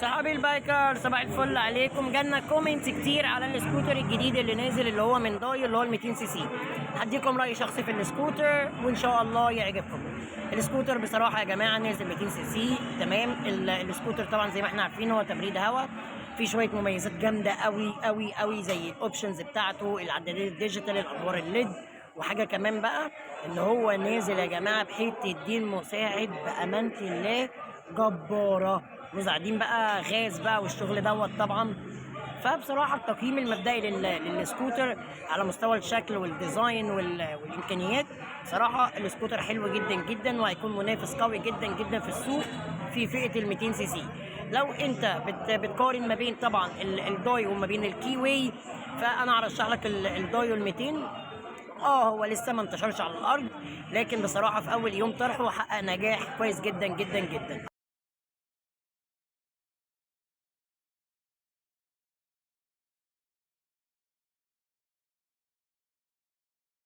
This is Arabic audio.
صحابي البايكر صباح الفل عليكم. جالنا كومنت كتير على السكوتر الجديد اللي نازل اللي هو من داي اللي هو ال 200 سي سي. هديكم راي شخصي في السكوتر وان شاء الله يعجبكم. السكوتر بصراحه يا جماعه نازل 200 سي سي تمام. السكوتر طبعا زي ما احنا عارفين هو تبريد هواء، في شويه مميزات جامده قوي قوي قوي زي الاوبشنز بتاعته، العدادات الديجيتال، الانوار الليد، وحاجه كمان بقى ان هو نازل يا جماعه بحته دين مساعد بامانه الله جباره، مش قاعدين بقى غاز بقى والشغل دوت طبعا. فبصراحه التقييم المبدئي للسكوتر على مستوى الشكل والديزاين والامكانيات، صراحه السكوتر حلو جدا جدا وهيكون منافس قوي جدا جدا في السوق في فئه ال 200 سي سي. لو انت بتقارن ما بين طبعا الداي وما بين الكي واي، فانا ارشح لك الداي وال 200. هو لسه ما انتشرش على الارض، لكن بصراحه في اول يوم طرحه حقق نجاح كويس جدا جدا جدا.